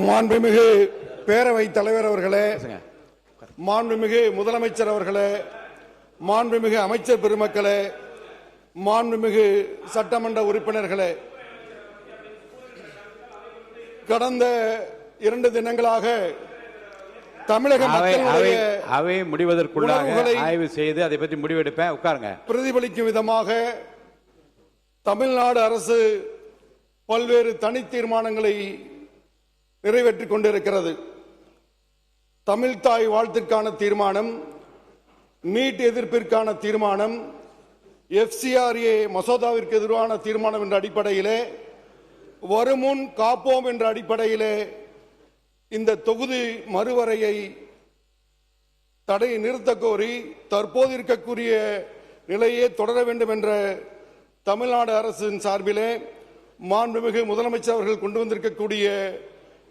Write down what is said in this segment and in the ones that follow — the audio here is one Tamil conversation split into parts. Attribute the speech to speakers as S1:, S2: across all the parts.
S1: மாண்புமிகு பேரவைத் தலைவர் அவர்களே, மாண்புமிகு முதலமைச்சர் அவர்களே, மாண்புமிகு அமைச்சர் பெருமக்களே, மாண்புமிகு சட்டமன்ற உறுப்பினர்களே, கடந்த 2 தினங்களாக தமிழக மக்களுடைய
S2: அவை முடிவதற்குள்ளாக ஆய்வு செய்து அதை பற்றி முடிவெடுப்பேன். உட்காருங்க. பிரதிபலிக்கும் விதமாக
S1: தமிழ்நாடு அரசு பல்வேறு தனி தீர்மானங்களை நிறைவேற்றிக் கொண்டிருக்கிறது. தமிழ்தாய் வாழ்த்திற்கான தீர்மானம், நீட் எதிர்ப்பிற்கான தீர்மானம், FCRA மசோதாவிற்கு எதிரான தீர்மானம் என்ற அடிப்படையிலே, வருமுன் காப்போம் என்ற அடிப்படையிலே இந்த தொகுதி மறுவரையை தடை நிறுத்த கோரி தற்போது இருக்கக்கூடிய நிலையே தொடர வேண்டும் என்ற தமிழ்நாடு அரசின் சார்பிலே மாண்புமிகு முதலமைச்சர் அவர்கள் கொண்டு வந்திருக்கக்கூடிய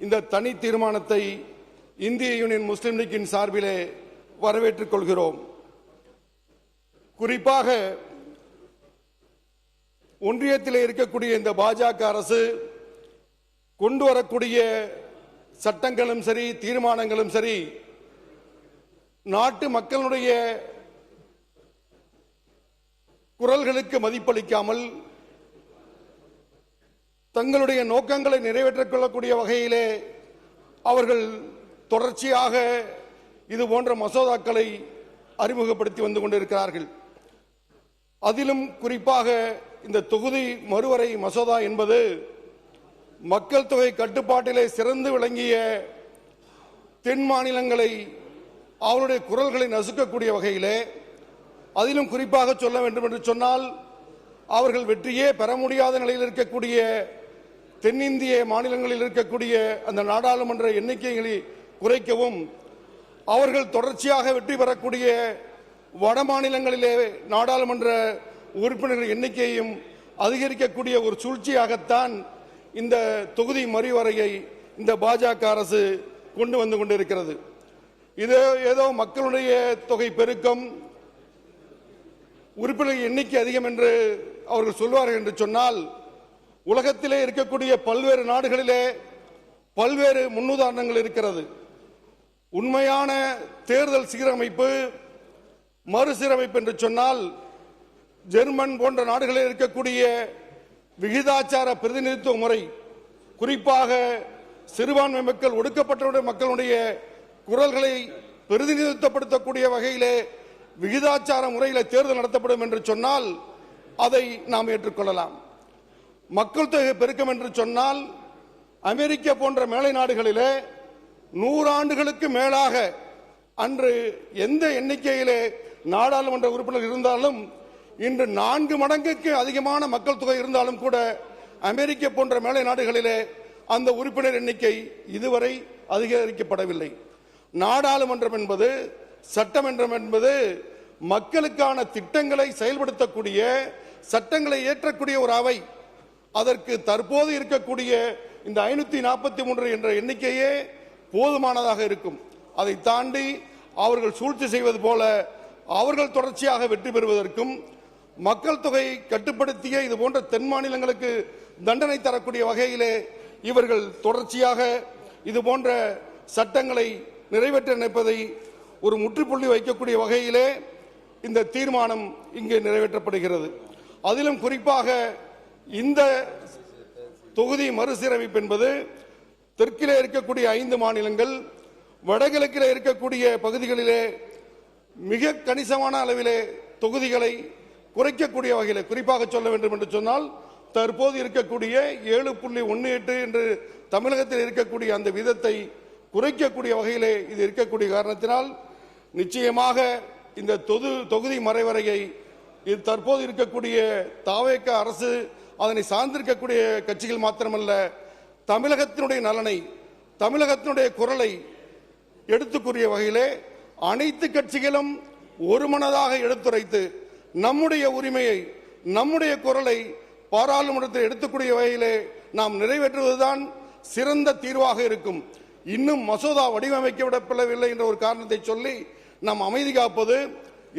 S1: இந்த தனி தீர்மானத்தை இந்திய யூனியன் முஸ்லிம் லீக்கின் சார்பிலே வரவேற்றுக் கொள்கிறோம். குறிப்பாக ஒன்றியத்திலே இருக்கக்கூடிய இந்த பாஜக அரசு கொண்டு வரக்கூடிய சட்டங்களும் சரி, தீர்மானங்களும் சரி, நாட்டு மக்களுடைய குரல்களுக்கு மதிப்பளிக்காமல் தங்களுடைய நோக்கங்களை நிறைவேற்றிக் கொள்ளக்கூடிய வகையிலே அவர்கள் தொடர்ச்சியாக இது போன்ற மசோதாக்களை அறிமுகப்படுத்தி வந்து கொண்டிருக்கிறார்கள். அதிலும் குறிப்பாக இந்த தொகுதி மறுவரை மசோதா என்பது மக்கள் தொகை கட்டுப்பாட்டிலே சிறந்து விளங்கிய தென் மாநிலங்களை அவருடைய குரல்களை நசுக்கக்கூடிய வகையிலே, அதிலும் குறிப்பாக சொல்ல வேண்டும் என்று சொன்னால், அவர்கள் வெற்றியே பெற முடியாத நிலையில் இருக்கக்கூடிய தென்னிந்திய மாநிலங்களில் இருக்கக்கூடிய அந்த நாடாளுமன்ற எண்ணிக்கைகளை குறைக்கவும், அவர்கள் தொடர்ச்சியாக வெற்றி பெறக்கூடிய வட மாநிலங்களிலே நாடாளுமன்ற உறுப்பினர்கள் எண்ணிக்கையும் அதிகரிக்கக்கூடிய ஒரு சூழ்ச்சியாகத்தான் இந்த தொகுதி மறுவரையை இந்த பாஜக அரசு கொண்டு வந்து கொண்டிருக்கிறது. இது ஏதோ மக்களுடைய தொகை பெருக்கம், உறுப்பினர்கள் எண்ணிக்கை அதிகம் என்று அவர்கள் சொல்வார்கள் என்று சொன்னால், உலகத்திலே இருக்கக்கூடிய பல்வேறு நாடுகளிலே பல்வேறு முன்னுதாரணங்கள் இருக்கிறது. உண்மையான தேர்தல் சீரமைப்பு, மறுசீரமைப்பு என்று சொன்னால், ஜெர்மன் போன்ற நாடுகளில் இருக்கக்கூடிய விகிதாச்சார பிரதிநிதித்துவ முறை, குறிப்பாக சிறுபான்மை மக்கள், ஒடுக்கப்பட்ட மக்களுடைய குரல்களை பிரதிநிதித்துவப்படுத்தக்கூடிய வகையிலே விகிதாச்சார முறையில் தேர்தல் நடத்தப்படும் என்று சொன்னால் அதை நாம் ஏற்றுக்கொள்ளலாம். மக்கள் தொகை பெருக்கம் என்று சொன்னால், அமெரிக்கா போன்ற மேலை நாடுகளிலே 100 ஆண்டுகளுக்கு மேலாக அன்று எந்த எண்ணிக்கையிலே நாடாளுமன்ற உறுப்பினர் இருந்தாலும், இன்று 4 மடங்குக்கு அதிகமான மக்கள் தொகை இருந்தாலும் கூட அமெரிக்கா போன்ற மேலை நாடுகளிலே அந்த உறுப்பினர் எண்ணிக்கை இதுவரை அதிகரிக்கப்படவில்லை. நாடாளுமன்றம் என்பது, சட்டமன்றம் என்பது மக்களுக்கான திட்டங்களை செயல்படுத்தக்கூடிய, சட்டங்களை ஏற்றக்கூடிய ஒரு அவை. அதற்கு தற்போது இருக்கக்கூடிய இந்த 543 என்ற எண்ணிக்கையே போதுமானதாக இருக்கும். அதை தாண்டி அவர்கள் சூழ்ச்சி செய்வது போல அவர்கள் தொடர்ச்சியாக வெற்றி பெறுவதற்கும், மக்கள் தொகை கட்டுப்படுத்திய இது போன்ற தென் மாநிலங்களுக்கு தண்டனை தரக்கூடிய வகையிலே இவர்கள் தொடர்ச்சியாக இது போன்ற சட்டங்களை நிறைவேற்ற நினைப்பதை ஒரு முற்றுப்புள்ளி வைக்கக்கூடிய வகையிலே இந்த தீர்மானம் இங்கே நிறைவேற்றப்படுகிறது. அதிலும் குறிப்பாக இந்த தொகுதி மறுசீரமைப்பு என்பது தெற்கிலே இருக்கக்கூடிய 5 மாநிலங்கள், வடகிழக்கிலே இருக்கக்கூடிய பகுதிகளிலே மிக கணிசமான அளவிலே தொகுதிகளை குறைக்கக்கூடிய வகையிலே, குறிப்பாக சொல்ல வேண்டும் என்று சொன்னால், தற்போது இருக்கக்கூடிய 7.18 என்று தமிழகத்தில் இருக்கக்கூடிய அந்த விதத்தை குறைக்கக்கூடிய வகையிலே இது இருக்கக்கூடிய காரணத்தினால் நிச்சயமாக இந்த தொகுதி மறைவரையை இது தற்போது இருக்கக்கூடிய தாவேக அரசு, அதனை சார்ந்திருக்கக்கூடிய கட்சிகள் மாத்திரமல்ல, தமிழகத்தினுடைய நலனை, தமிழகத்தினுடைய குரலை எடுத்துக்கூறிய வகையிலே அனைத்து கட்சிகளும் ஒருமனதாக எடுத்துரைத்து நம்முடைய உரிமையை, நம்முடைய குரலை பாராளுமன்றத்தில் எடுத்துக்கூடிய வகையிலே நாம் நிறைவேற்றுவதுதான் சிறந்த தீர்வாக இருக்கும். இன்னும் மசோதா வடிவமைக்கப்படவில்லை என்ற ஒரு காரணத்தை சொல்லி நாம் அமைதி காப்பது,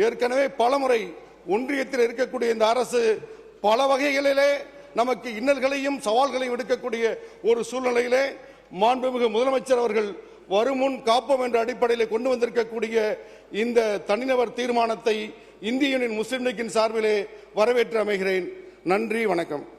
S1: ஏற்கனவே பலமுறை ஒன்றியத்தில் இருக்கக்கூடிய இந்த அரசு பல வகைகளிலே நமக்கு இன்னல்களையும் சவால்களையும் விடுக்கக்கூடிய ஒரு சூழ்நிலையிலே மாண்புமிகு முதலமைச்சர் அவர்கள் வருமுன் காப்போம் என்ற அடிப்படையில் கொண்டு வந்திருக்கக்கூடிய இந்த தனிநபர் தீர்மானத்தை இந்திய யூனியன் முஸ்லீம் லீக்கின் சார்பிலே வரவேற்று அமைகிறேன். நன்றி, வணக்கம்.